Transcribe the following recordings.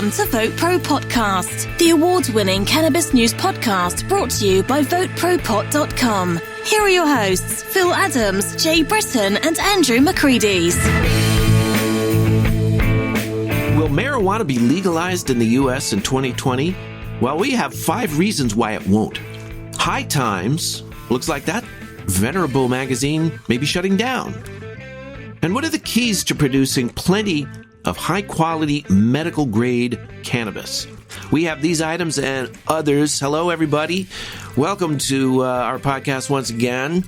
Welcome to VoteProPot-Cast, the award-winning cannabis news podcast brought to you by VoteProPot.com. Here are your hosts, Phil Adams, Jay Britton, and Andrew McCreadies. Will marijuana be legalized in the U.S. in 2020? Well, we have 5 reasons why it won't. High Times looks like that venerable magazine may be shutting down. And what are the keys to producing plenty of high-quality medical-grade cannabis? We have these items and others. Hello, everybody. Welcome to our podcast once again.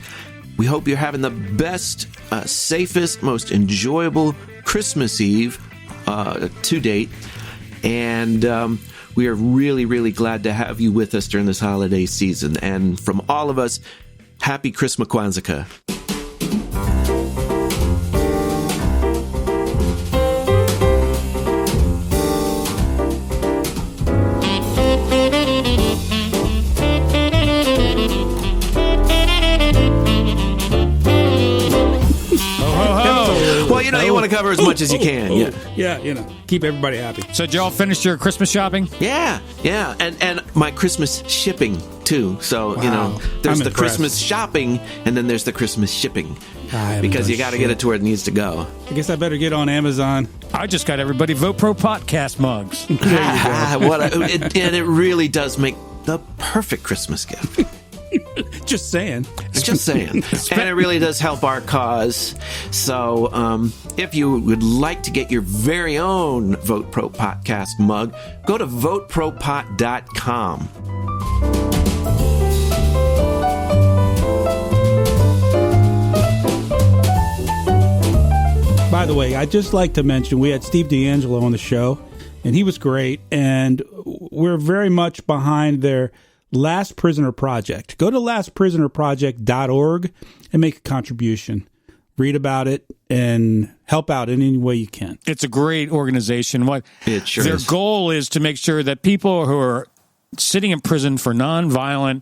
We hope you're having the best, safest, most enjoyable Christmas Eve to date. And we are really, really glad to have you with us during this holiday season. And from all of us, happy Christmas Kwanzaa. You want to cover as much as you can. Yeah, keep everybody happy. So did you all finish your Christmas shopping? Yeah. And my Christmas shipping, too. So, Wow. There's I'm the impressed. Christmas shopping, and then there's the Christmas shipping. Because you got to get it to where it needs to go. I guess I better get on Amazon. I just got everybody VoteProPot-Cast mugs. And it really does make the perfect Christmas gift. Just saying. Just saying. And it really does help our cause. So if you would like to get your very own Vote Pro Podcast mug, go to VoteProPot.com. By the way, I'd just like to mention we had Steve D'Angelo on the show, and he was great. And we're very much behind their Last Prisoner Project. Go to lastprisonerproject.org and make a contribution. Read about it and help out in any way you can. It's a great organization. It sure Their is. goal is to make sure that people who are sitting in prison for nonviolent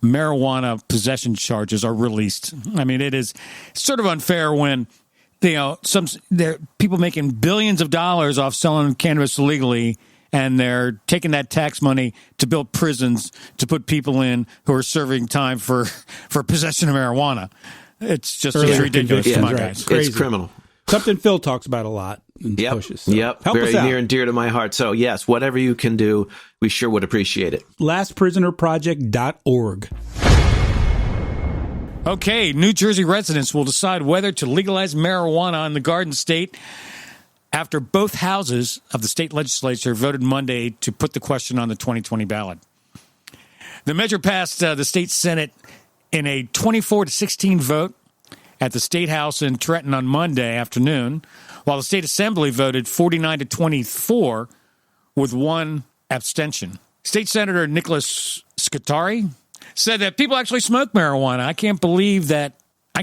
marijuana possession charges are released. I mean, it is sort of unfair when there are people making billions of dollars off selling cannabis illegally, and they're taking that tax money to build prisons to put people in who are serving time for possession of marijuana. It's just ridiculous. Yeah, Come on, right. guys. It's criminal. Something Phil talks about a lot and pushes. So Yep. help Very us out. near and dear to my heart. So, yes, whatever you can do, we sure would appreciate it. lastprisonerproject.org. Okay, New Jersey residents will decide whether to legalize marijuana in the Garden State after both houses of the state legislature voted Monday to put the question on the 2020 ballot. The measure passed the state Senate in a 24-16 vote at the State House in Trenton on Monday afternoon, while the State Assembly voted 49-24 with one abstention. State Senator Nicholas Scutari said that people actually smoke marijuana. I can't believe that. I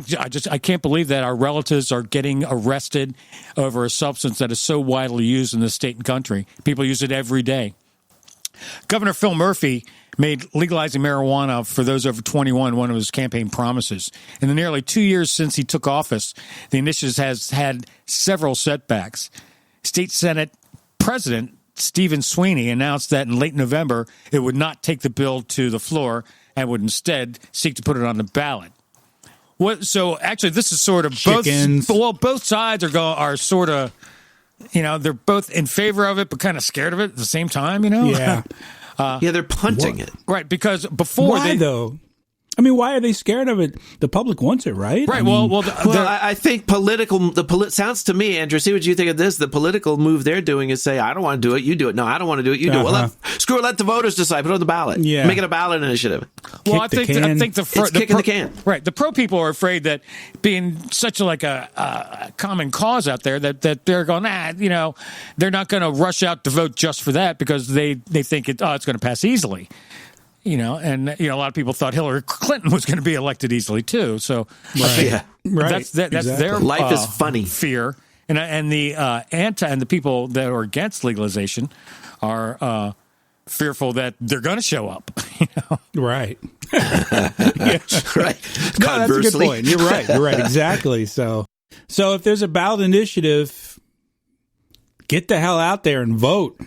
can't believe that our relatives are getting arrested over a substance that is so widely used in this state and country. People use it every day. Governor Phil Murphy made legalizing marijuana for those over 21 one of his campaign promises. In the nearly 2 years since he took office, the initiative has had several setbacks. State Senate President Stephen Sweeney announced that in late November it would not take the bill to the floor and would instead seek to put it on the ballot. So actually, this is sort of Chickens. both sides are sort of, they're both in favor of it, but kind of scared of it at the same time, Yeah. They're punting it. Right, because before though? I mean, why are they scared of it? The public wants it, right? Right. I mean, I think sounds to me, Andrew, see what you think of this. The political move they're doing is say, I don't want to do it, you do it. No, I don't want to do it, you do it. Well, screw it, let the voters decide. Put it on the ballot. Yeah. Make it a ballot initiative. Well, I think It's kicking the can. Right. The pro people are afraid that being such a common cause out there that they're going, they're not going to rush out to vote just for that because they think it's going to pass easily. A lot of people thought Hillary Clinton was going to be elected easily too. So that's their life is funny fear, and the the people that are against legalization are fearful that they're going to show up. Right. Right. No, that's a good point. You're right. Exactly. So if there's a ballot initiative, get the hell out there and vote.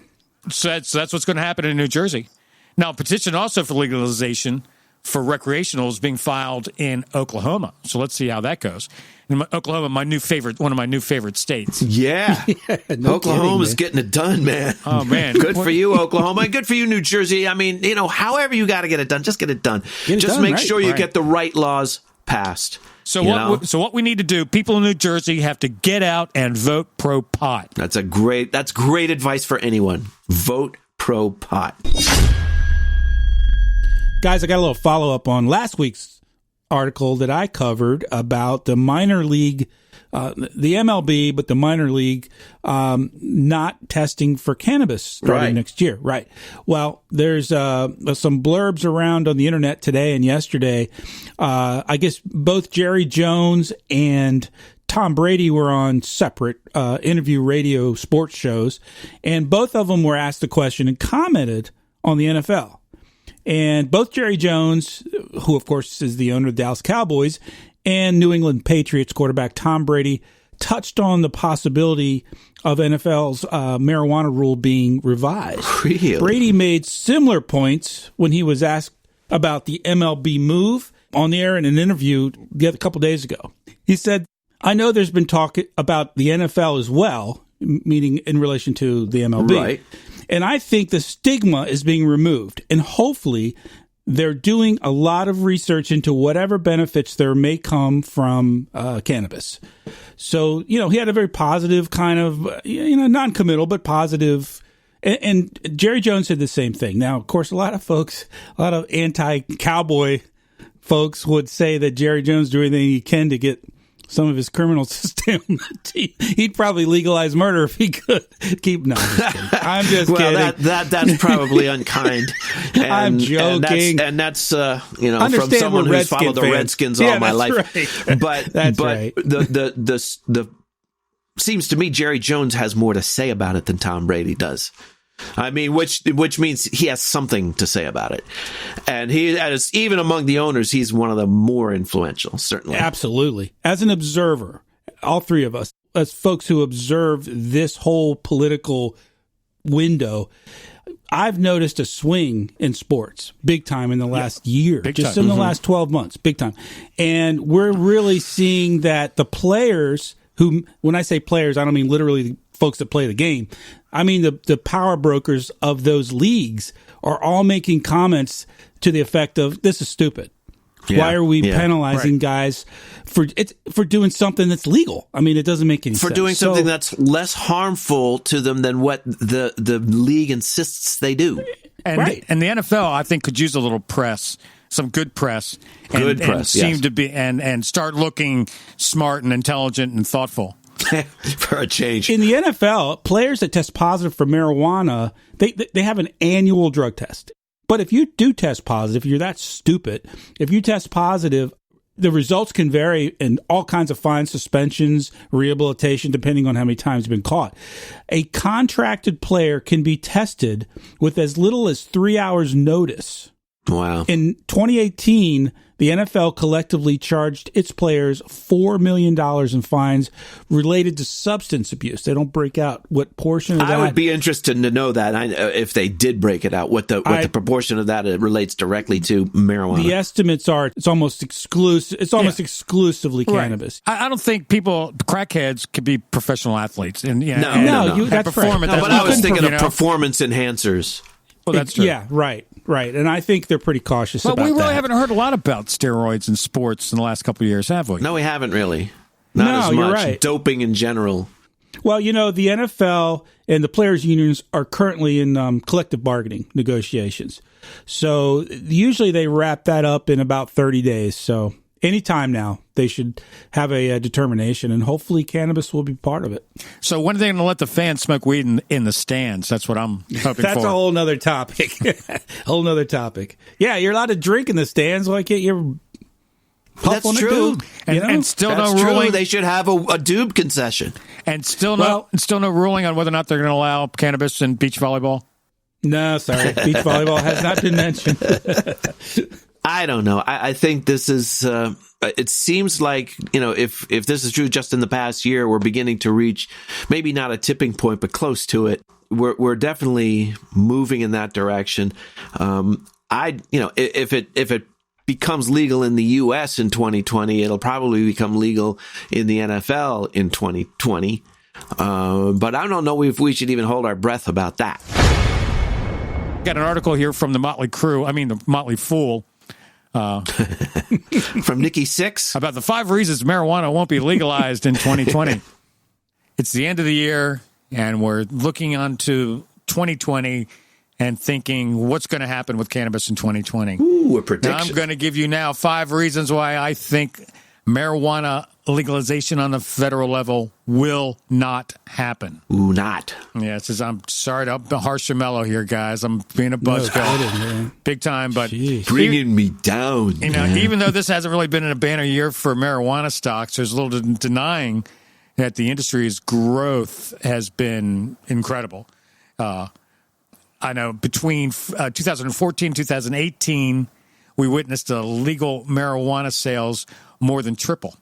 So that's what's going to happen in New Jersey. Now, a petition also for legalization for recreational is being filed in Oklahoma. So let's see how that goes. And Oklahoma, one of my new favorite states. Yeah. Oklahoma's getting it done, man. Oh, man. Good for you, Oklahoma. And good for you, New Jersey. I mean, however you got to get it done, just get it done. Make sure you get the right laws passed. So what we need to do, people in New Jersey have to get out and vote pro-pot. That's great advice for anyone. Vote pro-pot. Guys, I got a little follow-up on last week's article that I covered about the minor league, the MLB, but the minor league not testing for cannabis starting next year. Right. Well, there's some blurbs around on the internet today and yesterday. I guess both Jerry Jones and Tom Brady were on separate interview radio sports shows, and both of them were asked the question and commented on the NFL. And both Jerry Jones, who, of course, is the owner of the Dallas Cowboys, and New England Patriots quarterback Tom Brady touched on the possibility of NFL's marijuana rule being revised. Really? Brady made similar points when he was asked about the MLB move on the air in an interview a couple days ago. He said, I know there's been talk about the NFL as well, meaning in relation to the MLB. Right. And I think the stigma is being removed. And hopefully they're doing a lot of research into whatever benefits there may come from cannabis. So, he had a very positive kind of, non-committal, but positive. And Jerry Jones said the same thing. Now, of course, a lot of anti-cowboy folks would say that Jerry Jones do everything he can to get some of his criminals to stay on the team. He'd probably legalize murder if he could keep. No, I'm just kidding. That's probably unkind. And, I'm joking. And that's from someone who's followed the Redskins all my life. Right. But right. the seems to me Jerry Jones has more to say about it than Tom Brady does. I mean, which means he has something to say about it. And even among the owners, he's one of the more influential, certainly. Absolutely. As an observer, all three of us, as folks who observe this whole political window, I've noticed a swing in sports big time in the last year, just in the last 12 months, big time. And we're really seeing that the players who, when I say players, I don't mean literally folks that play the game. I mean, the power brokers of those leagues are all making comments to the effect of, this is stupid. Yeah, why are we penalizing guys for doing something that's legal? I mean, it doesn't make any sense. For doing something that's less harmful to them than what the league insists they do. And the NFL, I think, could use a little press, some good press. And seem to be and start looking smart and intelligent and thoughtful. For a change. In the NFL, players that test positive for marijuana, they have an annual drug test. But if you do test positive, you're that stupid. If you test positive, the results can vary in all kinds of fines, suspensions, rehabilitation, depending on how many times you've been caught. A contracted player can be tested with as little as 3 hours notice. Wow. In 2018, the NFL collectively charged its players $4 million in fines related to substance abuse. They don't break out what portion of that. I would be interested to know that if they did break it out, what the proportion of that relates directly to marijuana. The estimates are it's almost exclusive. It's almost exclusively cannabis. I don't think crackheads could be professional athletes. And no. That's right. No, but I was thinking of performance enhancers. Well, that's true. Yeah, right. And I think they're pretty cautious about that. But we really haven't heard a lot about steroids in sports in the last couple of years, have we? No, we haven't really. Not as much. You're right. Doping in general. Well, the NFL and the players' unions are currently in collective bargaining negotiations. So usually they wrap that up in about 30 days. So anytime now, they should have a determination, and hopefully cannabis will be part of it. So when are they going to let the fans smoke weed in the stands? That's what I'm hoping for. That's a whole nother topic. Yeah, you're allowed to drink in the stands. Why can't you puff on a doob? And still no ruling. They should have a doob concession. And still no ruling on whether or not they're going to allow cannabis in beach volleyball? No, sorry. Beach volleyball has not been mentioned. I don't know. I think this is, it seems like, if this is true just in the past year, we're beginning to reach maybe not a tipping point, but close to it. we're definitely moving in that direction. If it becomes legal in the U.S. in 2020, it'll probably become legal in the NFL in 2020. But I don't know if we should even hold our breath about that. Got an article here from the Motley Fool. From Nikki Sixx about the 5 reasons marijuana won't be legalized in 2020. It's the end of the year, and we're looking onto 2020 and thinking what's going to happen with cannabis in 2020. Ooh, a prediction. Now, I'm going to give you now 5 reasons why I think marijuana legalization on the federal level will not happen. Ooh, not. Yes, I'm sorry to harsh your mellow here, guys. I'm being a buzzkill, big time. But bringing me down. Even though this hasn't really been in a banner year for marijuana stocks, there's a little denying that the industry's growth has been incredible. I know between 2014 and 2018, we witnessed legal marijuana sales more than triple.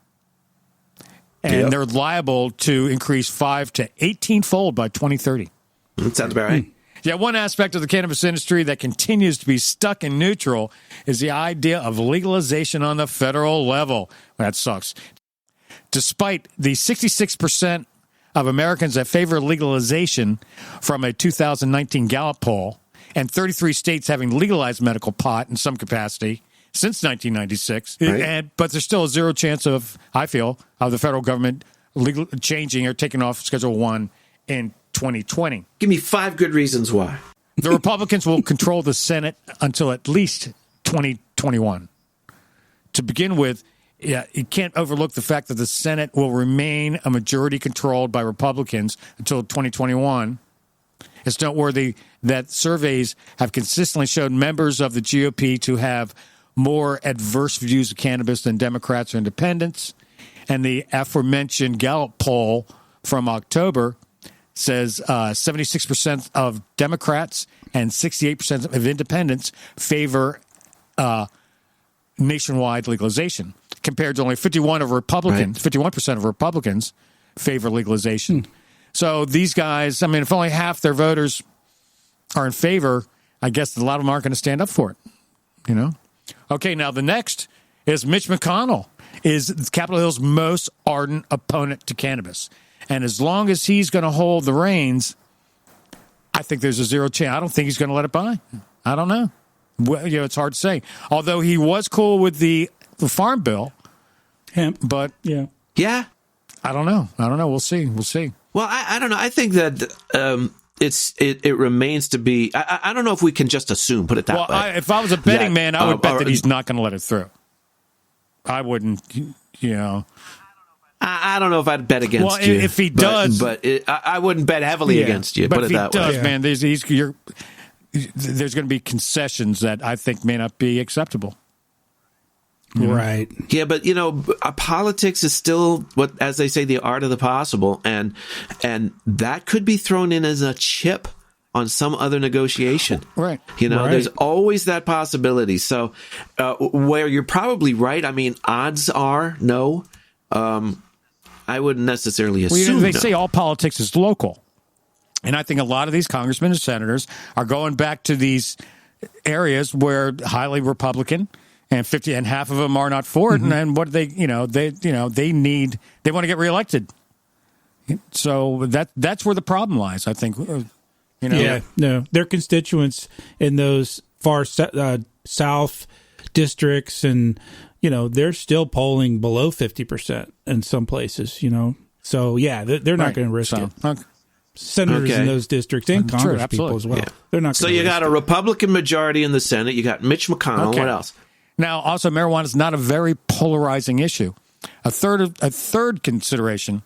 And they're liable to increase 5 to 18-fold by 2030. That sounds about right. Yeah, one aspect of the cannabis industry that continues to be stuck in neutral is the idea of legalization on the federal level. That sucks. Despite the 66% of Americans that favor legalization from a 2019 Gallup poll, and 33 states having legalized medical pot in some capacity since 1996, but there's still a zero chance of, I feel, of the federal government changing or taking off Schedule 1 in 2020. Give me 5 good reasons why. The Republicans will control the Senate until at least 2021. To begin with, you can't overlook the fact that the Senate will remain a majority controlled by Republicans until 2021. It's noteworthy that surveys have consistently shown members of the GOP to have more adverse views of cannabis than Democrats or independents. And the aforementioned Gallup poll from October says 76% of Democrats and 68% of independents favor nationwide legalization, compared to only 51% of Republicans favor legalization. So these guys, I mean, if only half their voters are in favor, I guess a lot of them aren't going to stand up for it, Okay, now the next is Mitch McConnell is Capitol Hill's most ardent opponent to cannabis. And as long as he's going to hold the reins, I think there's a zero chance. I don't think he's going to let it by. I don't know. Well, it's hard to say. Although he was cool with the farm bill. Hemp. But, yeah. I don't know. We'll see. Well, I don't know. I think that it remains to be. I don't know if we can just assume. Put it that way. If I was a betting man, I would bet that he's not going to let it through. I wouldn't. I don't know if I'd bet against you. Well, if he does, but I wouldn't bet heavily against you. But put it that does, way. man, there's going to be concessions that I think may not be acceptable. Right. Yeah, but politics is still as they say, the art of the possible, and that could be thrown in as a chip on some other negotiation. Right. There's always that possibility. So, where you're probably right. I mean, odds are no. I wouldn't necessarily assume. They say all politics is local, and I think a lot of these congressmen and senators are going back to these areas where highly Republican. And half of them are not for it. And what they want to get reelected. So that's where the problem lies, I think. Yeah, no, their constituents in those far south districts, and they're still polling below 50% in some places. So yeah, they're not going to risk it. Okay. Senators in those districts and Congress people as well. Yeah. They're not. So you got a Republican majority in the Senate. You got Mitch McConnell. Okay. What else? Now, also, marijuana is not a very polarizing issue. A third consideration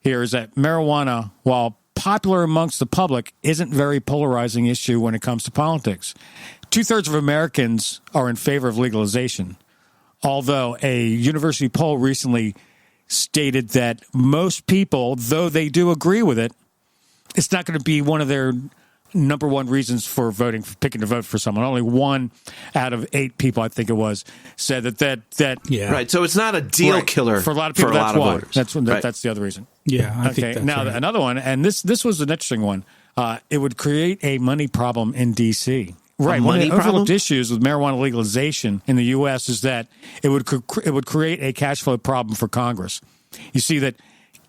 here is that marijuana, while popular amongst the public, isn't a very polarizing issue when it comes to politics. 2/3 of Americans are in favor of legalization, although a university poll recently stated that most people, though they do agree with it, it's not going to be one of their number one reasons for picking to vote for someone. Only 1 out of 8 people, I think it was, said that. Yeah. Right. So it's not a deal killer for a lot of people. That's why. voters. That's the other reason. Yeah. I think that's now right. Another one, and this was an interesting one. it would create a money problem in D.C. Right. One of the overlooked issues with marijuana legalization in the U.S. is that it would create a cash flow problem for Congress. You see that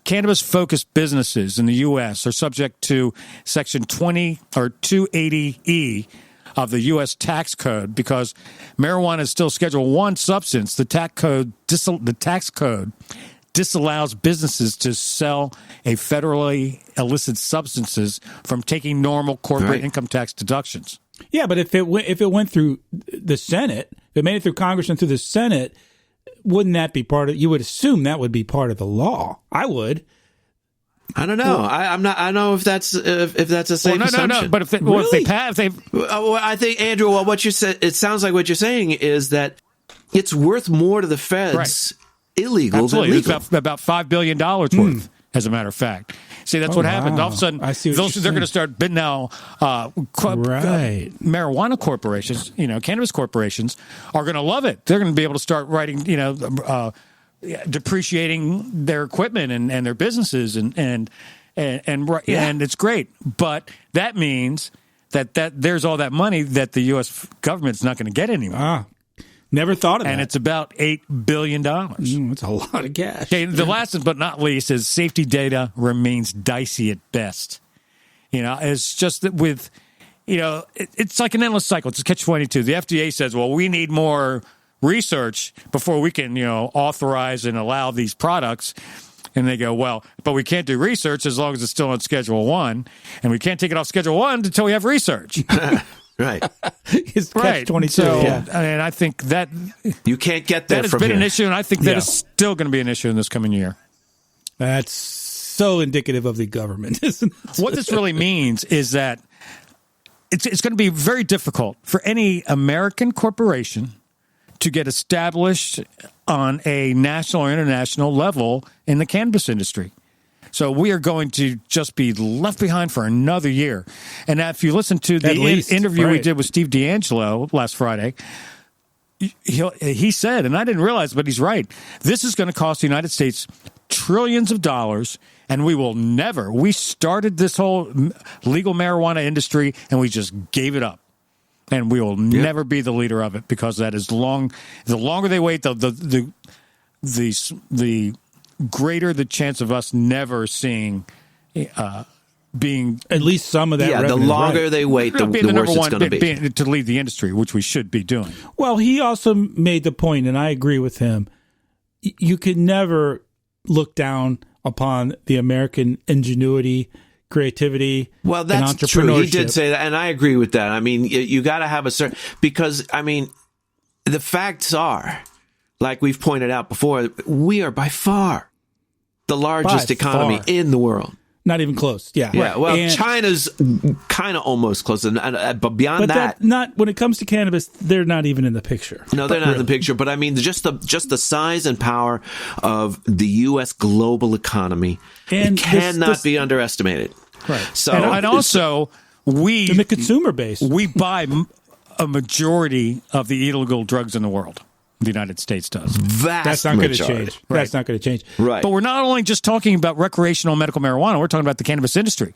cannabis-focused businesses in the U.S. are subject to Section 20 or 280E of the U.S. tax code because marijuana is still Schedule I substance. The tax code disallows businesses to sell a federally illicit substances from taking normal corporate income tax deductions. Yeah, but if it went through the Senate, if it made it through Congress and through the Senate, wouldn't that be part of? You would assume that would be part of the law. I would. I don't know. I don't know if that's a safe assumption. No. But if they pass, I think, Andrew. Well, what you said, it sounds like what you're saying is that it's worth more to the feds illegal than legal. It's about $5 billion worth, as a matter of fact. See, that's what happened. All of a sudden, they're going to start bidding now. Marijuana corporations, cannabis corporations are going to love it. They're going to be able to start writing, depreciating their equipment and their businesses and it's great. But that means that there's all that money that the U.S. government's not going to get anymore. Never thought of that. And it's about $8 billion. That's a lot of cash. Okay, the last but not least is safety data remains dicey at best. It's just that with, it's like an endless cycle. It's a catch-22. The FDA says, well, we need more research before we can, authorize and allow these products. And they go, well, but we can't do research as long as it's still on Schedule 1. And we can't take it off Schedule 1 until we have research. Right. It's catch-22. So, and I think that you can't get there that has from been here. an issue, and I think that is still going to be an issue in this coming year. That's so indicative of the government, isn't it? What this really means is that it's going to be very difficult for any American corporation to get established on a national or international level in the cannabis industry. So we are going to just be left behind for another year. And if you listen to the interview we did with Steve D'Angelo last Friday, he said, and I didn't realize, but he's right, this is going to cost the United States trillions of dollars, and we started this whole legal marijuana industry, and we just gave it up. And we will never be the leader of it because that is the longer they wait, the greater the chance of us never seeing being at least some of that. Yeah, revenue, the longer they wait, the worse it's going to be. To lead the industry, which we should be doing. Well, he also made the point, and I agree with him. You can never look down upon the American ingenuity, creativity, well, that's and entrepreneurship. True. He did say that, and I agree with that. I mean, you got to have a certain because the facts are, like we've pointed out before, we are by far the largest economy in the world. Not even close. Yeah. Yeah. Well, and China's kind of almost close, but beyond that, not when it comes to cannabis, they're not even in the picture. No, they're not in the picture. But I mean, just the size and power of the U.S. global economy cannot be underestimated. Right. So, and also in the consumer base, we buy a majority of the illegal drugs in the world. The United States does. That's not going to change. Right. That's not going to change. Right. But we're not only just talking about recreational medical marijuana. We're talking about the cannabis industry,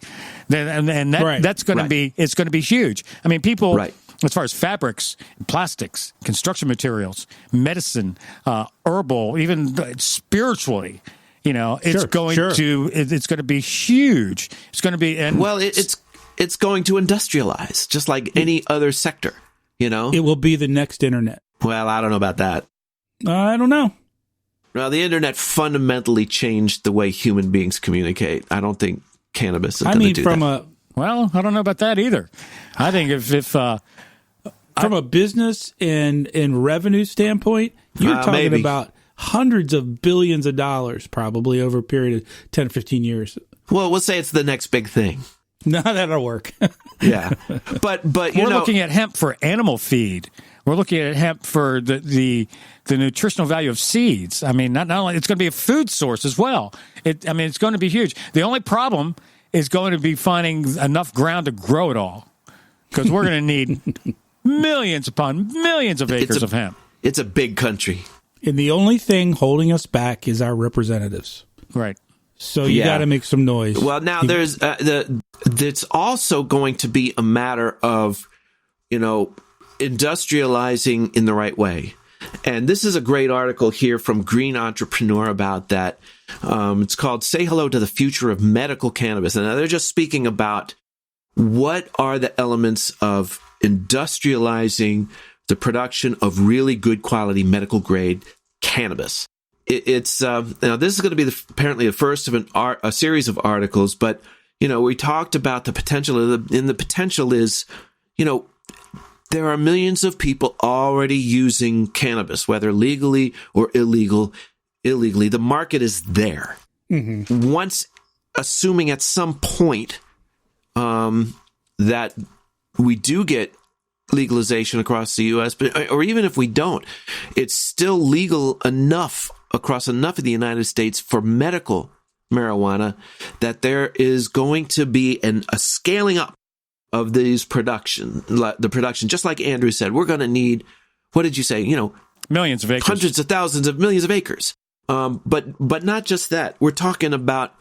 and that's going to be it's going to be huge. I mean, people as far as fabrics, plastics, construction materials, medicine, herbal, even spiritually. It's going to be huge. It's going to be it's going to industrialize just like any other sector. It will be the next internet. Well, I don't know about that. I don't know. Well, the internet fundamentally changed the way human beings communicate. I don't think cannabis is going to do that. Well, I don't know about that either. I think if from a business and revenue standpoint, you're talking about hundreds of billions of dollars probably over a period of 10 or 15 years. Well, we'll say it's the next big thing. No, that'll work. Yeah. But we're looking at hemp for animal feed. We're looking at hemp for the nutritional value of seeds. I mean, not only it's going to be a food source as well. It's going to be huge. The only problem is going to be finding enough ground to grow it all, because we're going to need millions upon millions of acres of hemp. It's a big country, and the only thing holding us back is our representatives. Right. So you got to make some noise. Well, now there's it's also going to be a matter of, industrializing in the right way. And this is a great article here from Green Entrepreneur about that. It's called Say Hello to the Future of Medical Cannabis. And they're just speaking about what are the elements of industrializing the production of really good quality medical grade cannabis. It's now this is going to be apparently the first of a series of articles, but we talked about the potential, and the potential is, there are millions of people already using cannabis, whether legally or illegally. The market is there. Mm-hmm. Once, assuming at some point that we do get legalization across the U.S., or even if we don't, it's still legal enough across enough of the United States for medical marijuana that there is going to be a scaling up of the production, just like Andrew said. We're going to need, what did you say? Millions of acres, hundreds of thousands of millions of acres. But not just that. We're talking about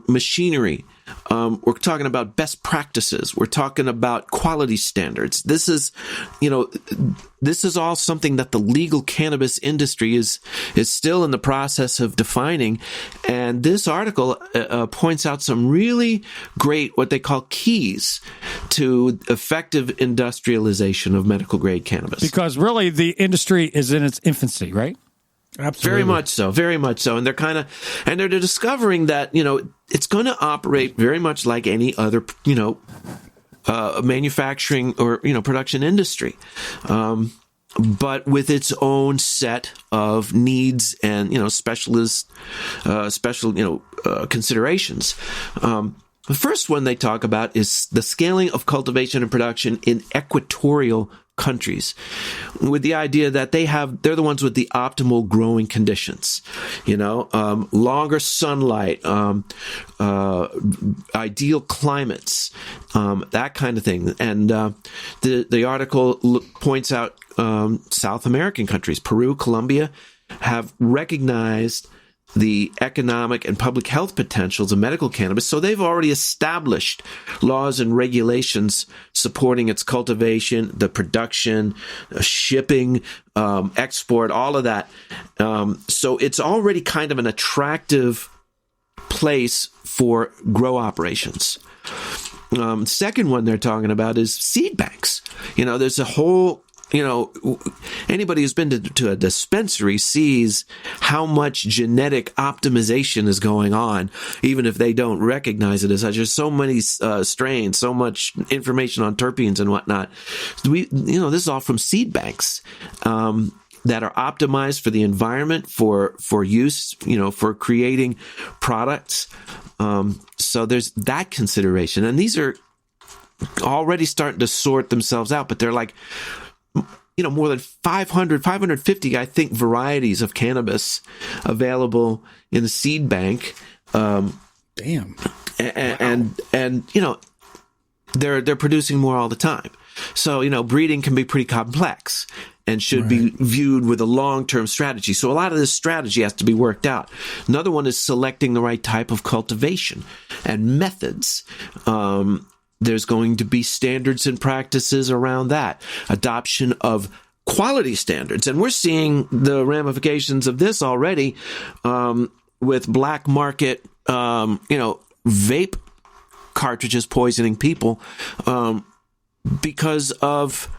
machinery. We're talking about best practices. We're talking about quality standards. This is all something that the legal cannabis industry is still in the process of defining. And this article points out some really great, what they call keys to effective industrialization of medical grade cannabis. Because really the industry is in its infancy, right? Absolutely. Very much so. And they're discovering that, it's going to operate very much like any other, manufacturing or, production industry. But with its own set of needs and, special considerations. The first one they talk about is the scaling of cultivation and production in equatorial countries, with the idea that they're the ones with the optimal growing conditions, longer sunlight, ideal climates, that kind of thing. And the article points out South American countries, Peru, Colombia, have recognized the economic and public health potentials of medical cannabis. So they've already established laws and regulations supporting its cultivation, the production, shipping, export, all of that. So it's already kind of an attractive place for grow operations. Second one they're talking about is seed banks. There's a whole anybody who's been to a dispensary sees how much genetic optimization is going on, even if they don't recognize it as such. There's so many strains, so much information on terpenes and whatnot. This is all from seed banks that are optimized for the environment, for use, for creating products. So there's that consideration, and these are already starting to sort themselves out, but they're like, more than 550, I think, varieties of cannabis available in the seed bank. Damn. And they're producing more all the time. So, breeding can be pretty complex and should be viewed with a long-term strategy. So a lot of this strategy has to be worked out. Another one is selecting the right type of cultivation and methods. There's going to be standards and practices around that. Adoption of quality standards. And we're seeing the ramifications of this already with black market, vape cartridges poisoning people because of,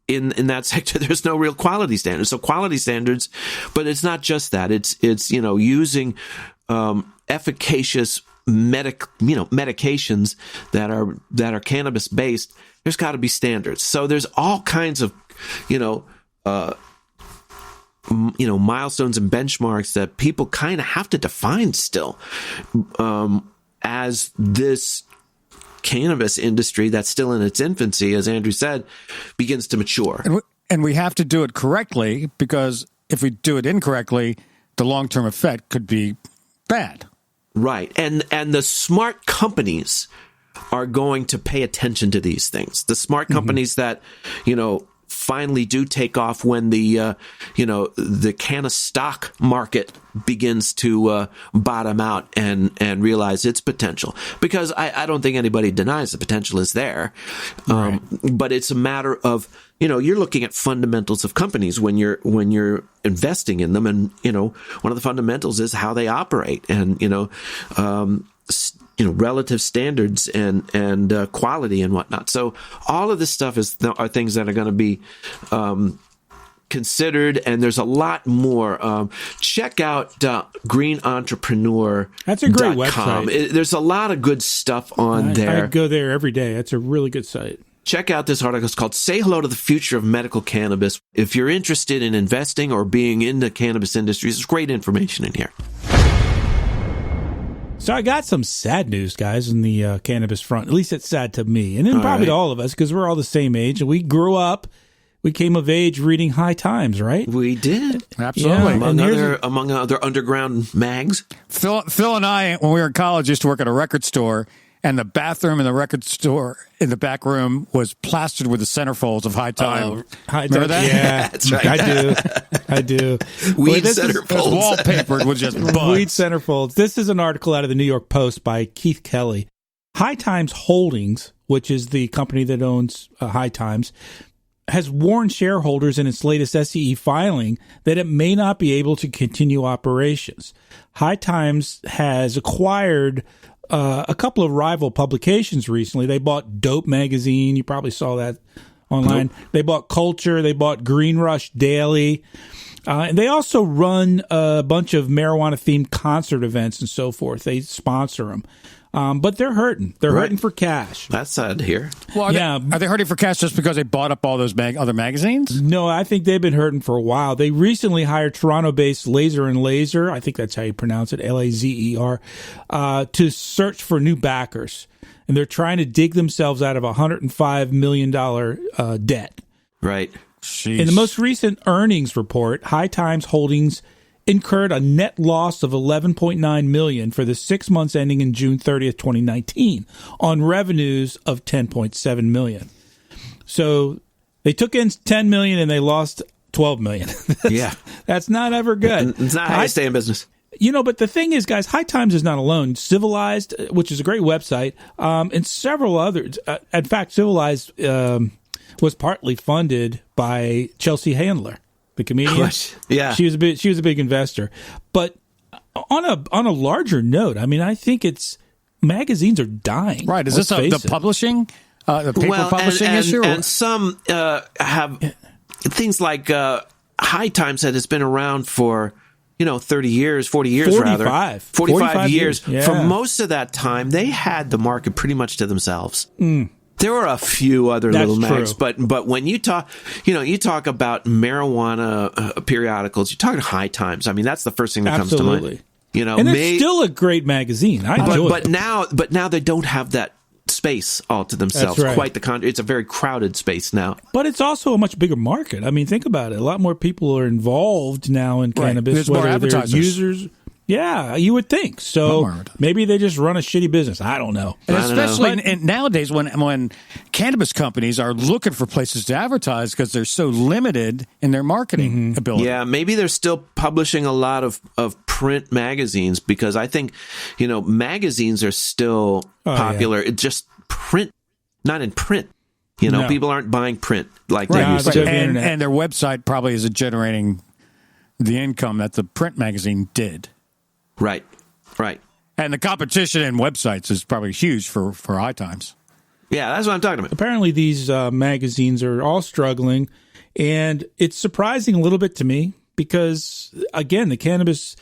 in that sector, there's no real quality standards. So quality standards, but it's not just that. It's using efficacious medications that are cannabis based. There's got to be standards. So there's all kinds of milestones and benchmarks that people kind of have to define still as this cannabis industry that's still in its infancy, as Andrew said, begins to mature. And we have to do it correctly, because if we do it incorrectly, the long-term effect could be bad. Right. And the smart companies are going to pay attention to these things. The smart companies that, finally do take off when the cannabis stock market begins to bottom out and realize its potential. Because I don't think anybody denies the potential is there. Right. But it's a matter of, you're looking at fundamentals of companies when you're investing in them. And, one of the fundamentals is how they operate and, relative standards and quality and whatnot. So all of this stuff are things that are going to be considered, and there's a lot more. Check out greenentrepreneur.com. That's a great website. There's a lot of good stuff on there. I go there every day. That's a really good site. Check out this article. It's called Say Hello to the Future of Medical Cannabis. If you're interested in investing or being in the cannabis industry, there's great information in here. So I got some sad news, guys, in the cannabis front. At least it's sad to me, and then probably to all of us, because we're all the same age, and we grew up, we came of age reading High Times, right? We did. Absolutely. Yeah, among other underground mags. Phil and I, when we were in college, used to work at a record store, and the bathroom in the record store in the back room was plastered with the centerfolds of High Time. Remember that? Yeah, that's right. I do. Weed centerfolds. Wallpapered with just buds. Weed centerfolds. This is an article out of the New York Post by Keith Kelly. High Times Holdings, which is the company that owns High Times, has warned shareholders in its latest SEC filing that it may not be able to continue operations. High Times has acquired a couple of rival publications recently. They bought Dope Magazine. You probably saw that online. Nope. They bought Culture. They bought Green Rush Daily. And they also run a bunch of marijuana-themed concert events and so forth. They sponsor them. But they're hurting. They're hurting for cash. That's sad to hear. Well, are they hurting for cash just because they bought up all those other magazines? No, I think they've been hurting for a while. They recently hired Toronto-based Laser and Laser, I think that's how you pronounce it, Lazer, to search for new backers. And they're trying to dig themselves out of a $105 million debt. Right. Jeez. In the most recent earnings report, High Times Holdings incurred a net loss of $11.9 million for the 6 months ending in June 30th, 2019, on revenues of $10.7 million. So they took in $10 million and they lost $12 million. That's not ever good. It's not how you stay in business. But the thing is, guys, High Times is not alone. Civilized, which is a great website, and several others. In fact, Civilized was partly funded by Chelsea Handler, the comedian. Yeah, she was a big investor. But on a larger note, I mean, I think magazines are dying. Right? Is this the publishing, the paper publishing issue? And some have things like High Times that has been around for 30 years, 40 years 45 years. Yeah. For most of that time, they had the market pretty much to themselves. There were a few other little mags, but when you talk, you talk about marijuana periodicals, you're talking High Times. I mean, that's the first thing that comes to mind. And it's still a great magazine. I enjoy it. But now they don't have that space all to themselves. That's right. Quite the contrary. It's a very crowded space now. But it's also a much bigger market. I mean, think about it. A lot more people are involved now in cannabis. There's more advertisers. Users. Yeah, you would think. So maybe they just run a shitty business. I don't know. And especially nowadays when cannabis companies are looking for places to advertise because they're so limited in their marketing ability. Yeah, maybe they're still publishing a lot of print magazines because I think, magazines are still popular. It's just print, not in print. People aren't buying print like they used to. And their website probably isn't generating the income that the print magazine did. Right. And the competition in websites is probably huge for High Times. Yeah, that's what I'm talking about. Apparently these magazines are all struggling, and it's surprising a little bit to me because, again, the cannabis,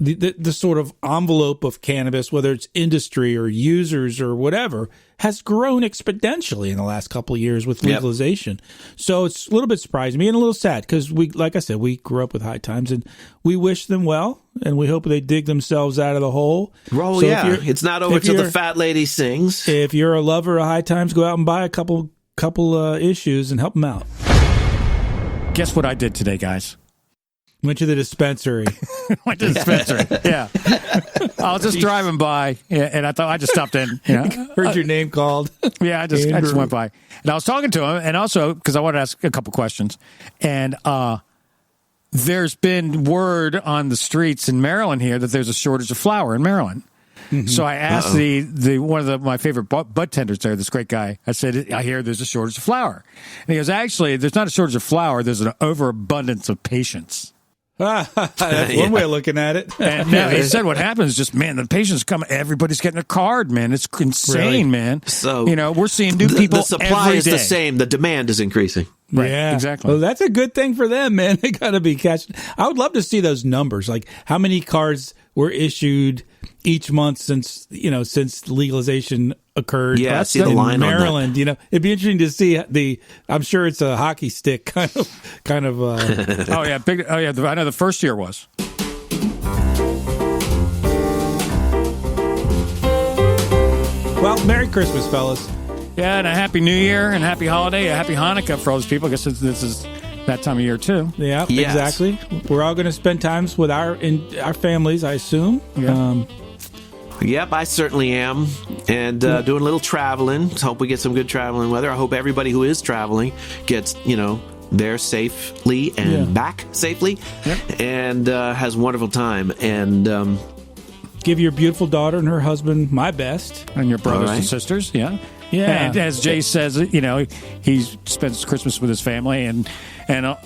the sort of envelope of cannabis, whether it's industry or users or whatever, has grown exponentially in the last couple of years with legalization. So it's a little bit surprising me and a little sad because like I said, we grew up with High Times and we wish them well and we hope they dig themselves out of the hole. Well, so it's not over till the fat lady sings. If you're a lover of High Times, go out and buy a couple issues and help them out. Guess what I did today, guys? Went to the dispensary. Went to the dispensary. Yeah. I was just driving by, and I thought I just stopped in. You know? Heard your name called. Yeah, I just went by. And I was talking to him, and also because I wanted to ask a couple questions. And there's been word on the streets in Maryland here that there's a shortage of flour in Maryland. Mm-hmm. So I asked the one of my favorite bud tenders there, this great guy. I said, I hear there's a shortage of flour. And he goes, actually, there's not a shortage of flour. There's an overabundance of patience. That's one way of looking at it. And he said what happens is just, man, the patients come, everybody's getting a card, man. It's insane, really? Man. So we're seeing new people the supply every is day. the same. The demand is increasing. Right, yeah, exactly. Well, that's a good thing for them, man. They got to be catching. I would love to see those numbers, like how many cards were issued each month since legalization occurred. Yeah, That's see the line Maryland. on that. It'd be interesting to see I'm sure it's a hockey stick kind of. Oh yeah, big. Oh yeah, I know the first year was. Well, Merry Christmas, fellas. Yeah, and a Happy New Year and Happy Holiday, a Happy Hanukkah for all those people. I guess this is that time of year too. Yeah, yes. Exactly. We're all going to spend times with our families, I assume. Yeah. Yep, I certainly am. And doing a little traveling. Hope we get some good traveling weather. I hope everybody who is traveling gets, there safely and back safely and has a wonderful time. And give your beautiful daughter and her husband my best. And your brothers and sisters, yeah. And as Jay says, he spends Christmas with his family, and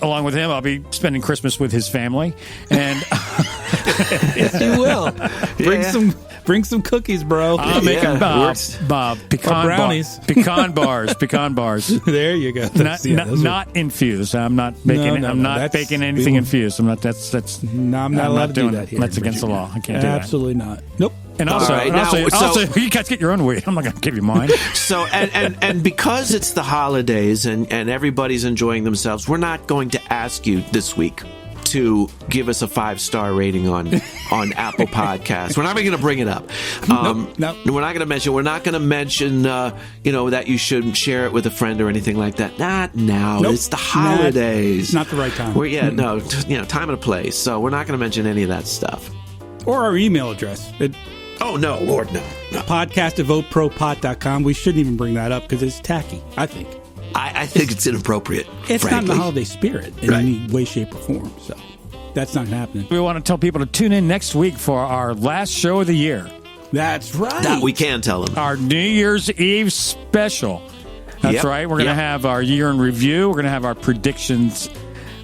along with him, I'll be spending Christmas with his family. And yes, you will. Bring some cookies, bro. I'm making brownies. pecan bars. There you go. Not infused. I'm not making. I'm not baking anything infused. I'm not. That's. No, I'm not allowed to do that here. That's against the law. I can't do that. Absolutely not. Nope. And also, you guys get your own weight. I'm not going to give you mine. So, and because it's the holidays and everybody's enjoying themselves, we're not going to ask you this week to give us a 5-star rating on Apple Podcasts. We're not even going to bring it up. Nope. We're not going to mention. We're not going to mention. That you shouldn't share it with a friend or anything like that. Not now. Nope. It's the holidays. It's not the right time. Time and a place. So we're not going to mention any of that stuff. Or our email address. Oh no, Lord, no. Podcast@VoteProPot.com. We shouldn't even bring that up because it's tacky. I think. I think it's inappropriate. It's frankly. not in the holiday spirit in any way, shape, or form. So that's not happening. We want to tell people to tune in next week for our last show of the year. That's right. That we can tell them. Our New Year's Eve special. That's right. We're going to have our year in review. We're going to have our predictions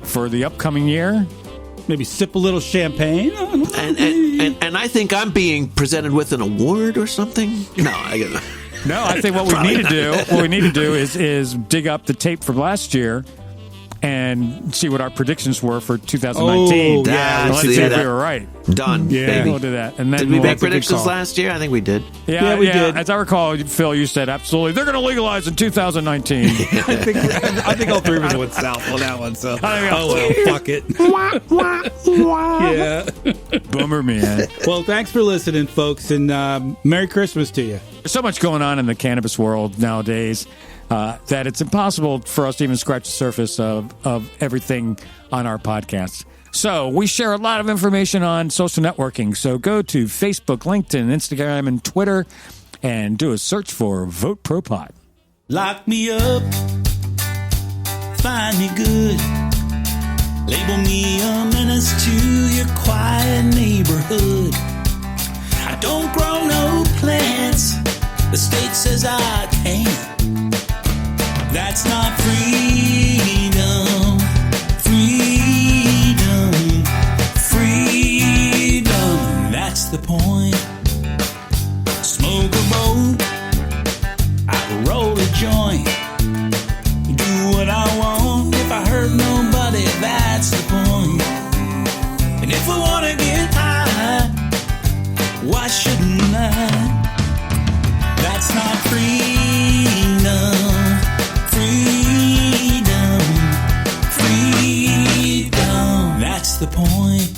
for the upcoming year. Maybe sip a little champagne. And I think I'm being presented with an award or something. No, I think what we need to do is dig up the tape from last year and see what our predictions were for 2019. Let's see if we were right. Done. Yeah, baby. We'll do that. And then did we make predictions last year? I think we did. Yeah, we did. As I recall, Phil, you said absolutely they're going to legalize in 2019. I think all three of us went south on that one. So fuck it. Yeah, bummer, man. Well, thanks for listening, folks, and Merry Christmas to you. There's so much going on in the cannabis world nowadays that it's impossible for us to even scratch the surface of everything on our podcast. So we share a lot of information on social networking. So go to Facebook, LinkedIn, Instagram, and Twitter and do a search for Vote Pro Pot. Lock me up, find me good, label me a menace to your quiet neighborhood. I don't grow no plants, the state says I can't. That's not freedom, that's the point. Smoke a bowl, I roll a joint, do what I want. If I hurt nobody, that's the point. And if I want to get high, why shouldn't I? That's not freedom. That's the point.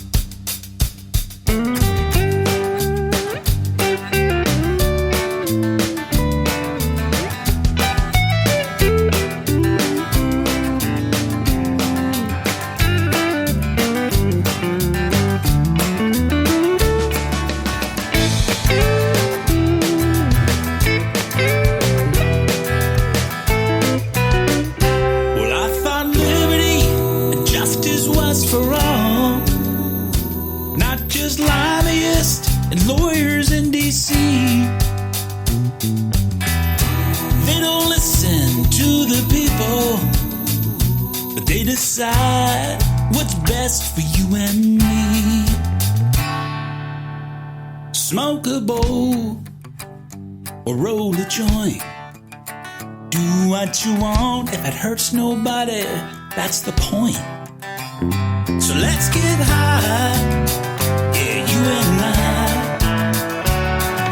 just lobbyists and lawyers in D.C. They don't listen to the people, but they decide what's best for you and me. Smoke a bowl or roll a joint. Do what you want if it hurts nobody. That's the point. So let's get high, yeah, you and I.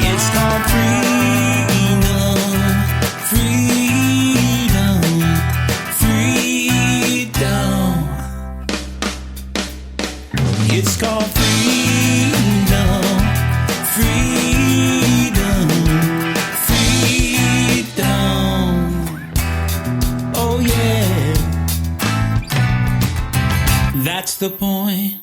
It's called freedom, freedom, freedom. It's called freedom, freedom, freedom. Oh yeah. That's the point.